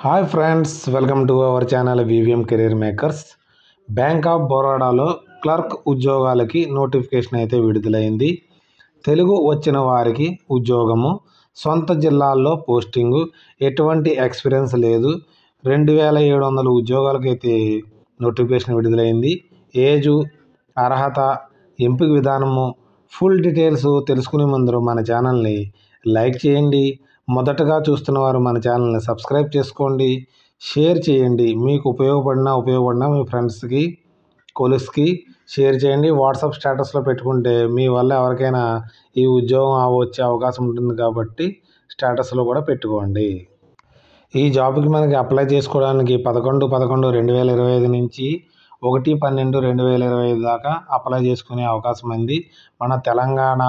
Hi friends, welcome to our channel VVM career makers. Bank of బరోడాలో clerk ఉద్యోగాలకి notification అయితే విడుదలైంది. తెలుగు వచ్చిన వారికి ఉద్యోగము, సొంత జిల్లాల్లో పోస్టింగు, ఎటువంటి ఎక్స్పీరియన్స్ లేదు. 2700 ఉద్యోగాలకైతే నోటిఫికేషన్ విడుదలైంది. ఏజు, అర్హత, ఎంపిక విధానము, ఫుల్ డీటెయిల్స్ తెలుసుకునే ముందు మన ఛానల్ని లైక్ చేయండి. మొదటగా చూస్తున్న వారు మన ఛానల్ని సబ్స్క్రైబ్ చేసుకోండి, షేర్ చేయండి. మీకు ఉపయోగపడినా మీ ఫ్రెండ్స్కి, కొలీగ్స్కి షేర్ చేయండి. వాట్సాప్ స్టేటస్లో పెట్టుకుంటే మీ వల్ల ఎవరికైనా ఈ ఉద్యోగం వచ్చే అవకాశం ఉంటుంది కాబట్టి స్టేటస్లో కూడా పెట్టుకోండి. ఈ జాబ్కి మనకి అప్లై చేసుకోవడానికి 11/11/2025 నుంచి 1/12/2025 దాకా అప్లై చేసుకునే అవకాశం ఉంది. మన తెలంగాణ,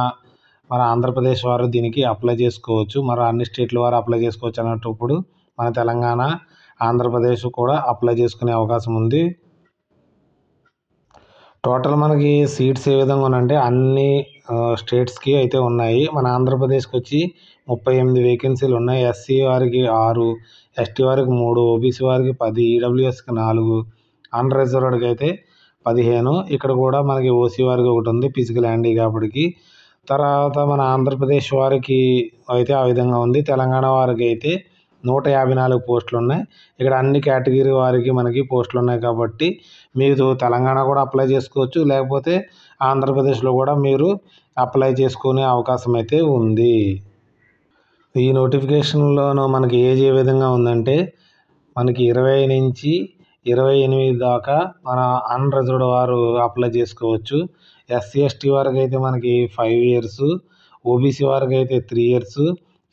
మన ఆంధ్రప్రదేశ్ వారు దీనికి అప్లై చేసుకోవచ్చు. మరి అన్ని స్టేట్ల వారు అప్లై చేసుకోవచ్చు అన్నప్పుడు మన తెలంగాణ, ఆంధ్రప్రదేశ్ కూడా అప్లై చేసుకునే అవకాశం ఉంది. టోటల్ మనకి సీట్స్ ఏ విధంగా ఉన్నాయంటే అన్ని స్టేట్స్కి అయితే ఉన్నాయి. మన ఆంధ్రప్రదేశ్కి వచ్చి 38 వేకెన్సీలు ఉన్నాయి. ఎస్సీ వారికి 6, ఎస్టీ వారికి 3, ఓబీసీ వారికి 10, ఈడబ్ల్యూఎస్కి 4, అన్రిజర్వ్డ్కి అయితే 15. ఇక్కడ కూడా మనకి ఓసీ వారికి ఒకటి ఉంది, ఫిజికల్ హ్యాండిక్యాప్డ్కి. తర్వాత మన ఆంధ్రప్రదేశ్ వారికి అయితే ఆ విధంగా ఉంది. తెలంగాణ వారికి అయితే 154 పోస్టులు ఉన్నాయి. ఇక్కడ అన్ని కేటగిరీ వారికి మనకి పోస్టులు ఉన్నాయి కాబట్టి మీరు తెలంగాణ కూడా అప్లై చేసుకోవచ్చు, లేకపోతే ఆంధ్రప్రదేశ్లో కూడా మీరు అప్లై చేసుకునే అవకాశం అయితే ఉంది. ఈ నోటిఫికేషన్లోనూ మనకి ఏజ్ ఏ విధంగా ఉందంటే మనకి 20 నుంచి 28 దాకా మన అన్రిజర్వ్డ్ వారు అప్లై చేసుకోవచ్చు. ఎస్సీ ఎస్టీ వారికి అయితే మనకి 5 years, ఓబీసీ వారికి అయితే 3 years,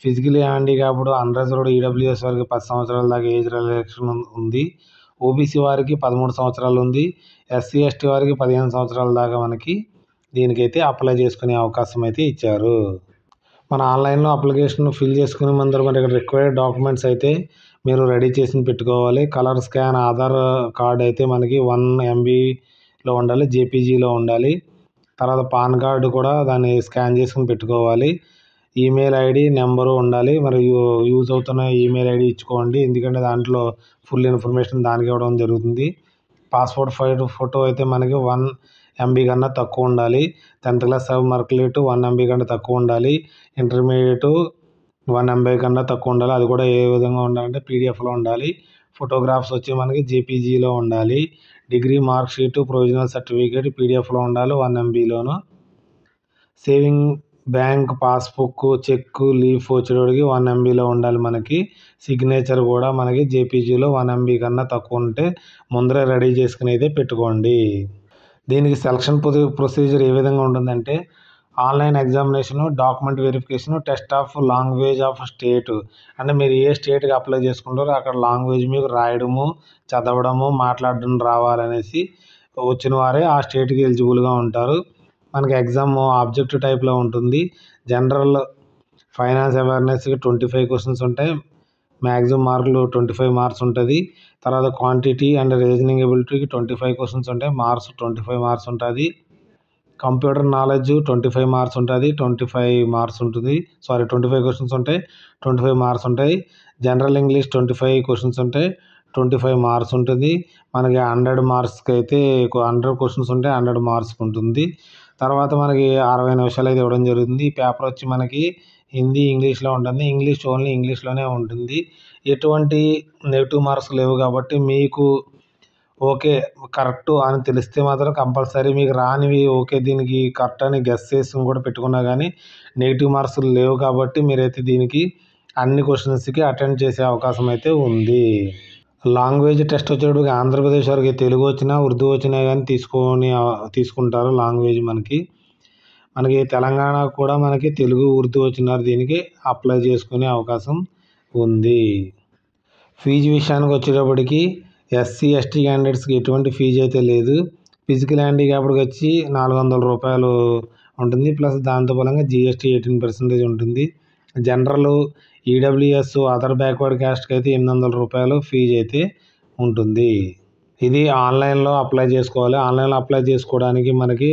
physically handicapped, unreserved, EWS వారికి 10 సంవత్సరాల దాకా ఏజ్ రిలాక్సేషన్ ఉంది. ఓబీసీ వారికి 13 సంవత్సరాలు ఉంది. ఎస్సీ ఎస్టీ వారికి 15 సంవత్సరాల దాకా మనకి దీనికైతే అప్లై చేసుకునే అవకాశం అయితే ఇచ్చారు. మన ఆన్లైన్లో అప్లికేషన్ ఫిల్ చేసుకునే ముందర మరి ఇక్కడ రిక్వైర్డ్ డాక్యుమెంట్స్ అయితే మీరు రెడీ చేసి పెట్టుకోవాలి. కలర్ స్కాన్ ఆధార్ కార్డ్ అయితే మనకి 1 MBలో ఉండాలి, జేపీజీలో ఉండాలి. తర్వాత పాన్ కార్డు కూడా దాన్ని స్కాన్ చేసుకుని పెట్టుకోవాలి. ఈమెయిల్ ఐడి నెంబరు ఉండాలి. మరి యూజ్ అవుతున్న ఈమెయిల్ ఐడి ఇచ్చుకోండి, ఎందుకంటే దాంట్లో ఫుల్ ఇన్ఫర్మేషన్ దానికి ఇవ్వడం జరుగుతుంది. పాస్పోర్ట్ ఫోటో అయితే మనకి 1 MB కన్నా తక్కువ ఉండాలి. 10th క్లాస్ మార్కులేట్ 1 MB కన్నా తక్కువ ఉండాలి. ఇంటర్మీడియట్ 1 MB కన్నా తక్కువ ఉండాలి. అది కూడా ఏ విధంగా ఉండాలంటే పీడిఎఫ్లో ఉండాలి. ఫోటోగ్రాఫ్స్ వచ్చి మనకి జేపీజీలో ఉండాలి. Degree mark sheet, provisional certificate పీడిఎఫ్లో ఉండాలి 1 MBలోను. Saving bank passbook, cheque, leaf వచ్చేటోడికి 1 MBలో ఉండాలి మనకి. సిగ్నేచర్ కూడా మనకి జేపీజీలో 1 MB కన్నా తక్కువ ఉంటే ముందరే రెడీ చేసుకుని అయితే పెట్టుకోండి. దీనికి సెలక్షన్ ప్రొసీజర్ ఏ విధంగా ఉంటుందంటే online examination, document verification, test of language of state. అంటే మీరు ఏ స్టేట్కి అప్లై చేసుకుంటారో అక్కడ లాంగ్వేజ్ మీకు రాయడము, చదవడము, మాట్లాడడం రావాలనేసి వచ్చిన వారే ఆ స్టేట్కి ఎలిజిబుల్గా ఉంటారు. మనకి ఎగ్జామ్ ఆబ్జెక్టివ్ టైప్లో ఉంటుంది. జనరల్ ఫైనాన్స్ అవేర్నెస్కి 25 క్వశ్చన్స్ ఉంటాయి. మ్యాక్సిమం మార్కులు 25 మార్క్స్ ఉంటుంది. తర్వాత క్వాంటిటీ అండ్ రీజనింగ్ ఎబిలిటీకి 25 క్వశ్చన్స్ ఉంటాయి, మార్క్స్ 25 మార్క్స్ ఉంటుంది. కంప్యూటర్ నాలెడ్జ్ 25 మార్క్స్ ఉంటుంది, 25 క్వశ్చన్స్ ఉంటాయి, 25 మార్క్స్ ఉంటాయి. జనరల్ ఇంగ్లీష్ 25 క్వశ్చన్స్ ఉంటాయి, 25 మార్క్స్ ఉంటుంది. మనకి 100 మార్క్స్కి అయితే 100 క్వశ్చన్స్ ఉంటాయి, 100 మార్క్స్కి ఉంటుంది. తర్వాత మనకి 60 నిమిషాలు అయితే ఇవ్వడం జరుగుతుంది. ఈ పేపర్ వచ్చి మనకి హిందీ, ఇంగ్లీష్లో ఉంటుంది. ఓన్లీ ఇంగ్లీష్లోనే ఉంటుంది. ఎటువంటి నెగిటివ్ మార్క్స్ లేవు కాబట్టి మీకు ఓకే కరెక్ట్ అని తెలిస్తే మాత్రం కంపల్సరీ, మీకు రానివి ఓకే దీనికి కరెక్ట్ అని గెస్ చేసి కూడా పెట్టుకున్నా కానీ నెగిటివ్ మార్క్స్ లేవు కాబట్టి మీరైతే దీనికి అన్ని క్వశ్చన్స్కి అటెండ్ చేసే అవకాశం అయితే ఉంది. లాంగ్వేజ్ టెస్ట్ వచ్చేటప్పుడు ఆంధ్రప్రదేశ్ వారికి తెలుగు వచ్చినా, ఉర్దూ వచ్చినా కానీ తీసుకుంటారు లాంగ్వేజ్. మనకి తెలంగాణ కూడా మనకి తెలుగు, ఉర్దూ వచ్చినారు దీనికి అప్లై చేసుకునే అవకాశం ఉంది. ఫీజు విషయానికి వచ్చేటప్పటికి ఎస్సీ ఎస్టీ క్యాండిడేట్స్కి ఎటువంటి ఫీజు అయితే లేదు. ఫిజికల్ హ్యాండిక్యాప్డ్కి వచ్చి 400 రూపాయలు ఉంటుంది, ప్లస్ దాంతో ఫలంగా GST 18% ఉంటుంది. జనరల్, ఈడబ్ల్యూఎస్, అదర్ బ్యాక్వర్డ్ క్యాస్ట్కి అయితే 800 రూపాయలు ఫీజు అయితే ఉంటుంది. ఇది ఆన్లైన్లో అప్లై చేసుకోవాలి. ఆన్లైన్లో అప్లై చేసుకోవడానికి మనకి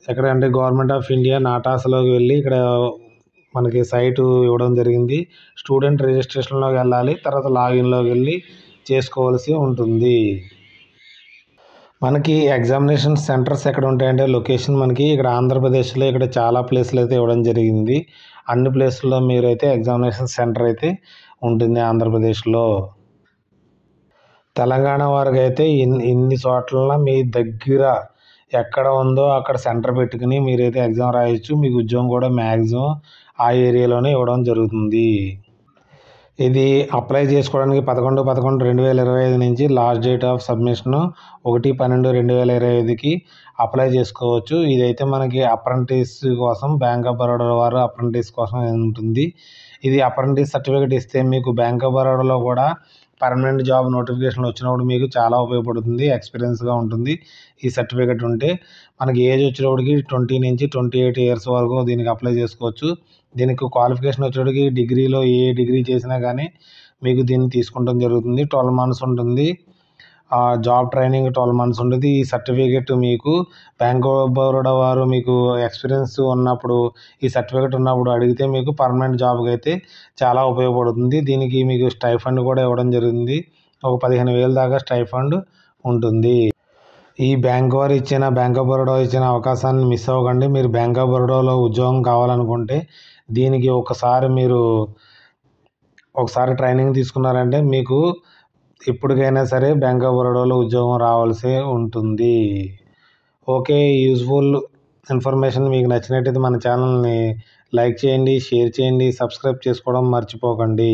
ఎక్కడంటే గవర్నమెంట్ ఆఫ్ ఇండియా నాటాస్లోకి వెళ్ళి ఇక్కడ మనకి సైటు ఇవ్వడం జరిగింది. స్టూడెంట్ రిజిస్ట్రేషన్లోకి వెళ్ళాలి, తర్వాత లాగిన్లోకి వెళ్ళి చేసుకోవాల్సి ఉంటుంది. మనకి ఎగ్జామినేషన్ సెంటర్స్ ఎక్కడ ఉంటాయంటే లొకేషన్ మనకి ఇక్కడ ఆంధ్రప్రదేశ్లో ఇక్కడ చాలా ప్లేస్లు అయితే ఇవ్వడం జరిగింది. అన్ని ప్లేస్ల్లో మీరైతే ఎగ్జామినేషన్ సెంటర్ అయితే ఉంటుంది ఆంధ్రప్రదేశ్లో. తెలంగాణ వారికి అయితే ఇన్ని చోట్ల మీ దగ్గర ఎక్కడ ఉందో అక్కడ సెంటర్ పెట్టుకుని మీరైతే ఎగ్జామ్ రాయొచ్చు. మీకు ఉద్యోగం కూడా మ్యాక్సిమం ఆ ఏరియాలోనే ఇవ్వడం జరుగుతుంది. ఇది అప్లై చేసుకోవడానికి 11/11/2025 నుంచి లాస్ట్ డేట్ ఆఫ్ సబ్మిషన్ 1/12/2025కి అప్లై చేసుకోవచ్చు. ఇదైతే మనకి అప్రెంటిస్ కోసం బ్యాంక్ ఆఫ్ బరోడా వారు అప్రెంటిస్ కోసం ఉంటుంది. ఇది అప్రెంటిస్ సర్టిఫికేట్ ఇస్తే మీకు బ్యాంక్ ఆఫ్ బరోడాలో కూడా పర్మనెంట్ జాబ్ నోటిఫికేషన్ వచ్చినప్పుడు మీకు చాలా ఉపయోగపడుతుంది. ఎక్స్పీరియన్స్గా ఉంటుంది ఈ సర్టిఫికేట్ ఉంటే. మనకి ఏజ్ వచ్చేటప్పటికి 20 నుంచి 28 ఇయర్స్ వరకు దీనికి అప్లై చేసుకోవచ్చు. దీనికి క్వాలిఫికేషన్ వచ్చేటప్పటికి డిగ్రీలో ఏ డిగ్రీ చేసినా కానీ మీకు దీన్ని తీసుకుంటాం జరుగుతుంది. 12 months ఉంటుంది. జాబ్ ట్రైనింగ్ 12 months ఉంటుంది. ఈ సర్టిఫికేట్ మీకు బ్యాంక్ ఆఫ్ బరోడా వారు మీకు ఎక్స్పీరియన్స్ ఉన్నప్పుడు ఈ సర్టిఫికేట్ ఉన్నప్పుడు అడిగితే మీకు పర్మనెంట్ జాబ్కి అయితే చాలా ఉపయోగపడుతుంది. దీనికి మీకు స్టైఫండ్ కూడా ఇవ్వడం జరిగింది. ఒక 15,000 దాకా స్టైఫండ్ ఉంటుంది. ఈ బ్యాంక్ ఆఫ్ బరోడా ఇచ్చిన అవకాశాన్ని మిస్ అవ్వకండి. మీరు బ్యాంక్ ఆఫ్ బరోడాలో ఉద్యోగం కావాలనుకుంటే దీనికి ఒకసారి ట్రైనింగ్ తీసుకున్నారంటే మీకు ఎప్పటికైనా సరే బ్యాంక్ ఆఫ్ బరోడాలో ఉద్యోగం రావాల్సి ఉంటుంది. ఓకే, యూజ్ఫుల్ ఇన్ఫర్మేషన్ మీకు నచ్చినట్టయితే మన ఛానల్ని లైక్ చేయండి, షేర్ చేయండి, సబ్స్క్రైబ్ చేసుకోవడం మర్చిపోకండి.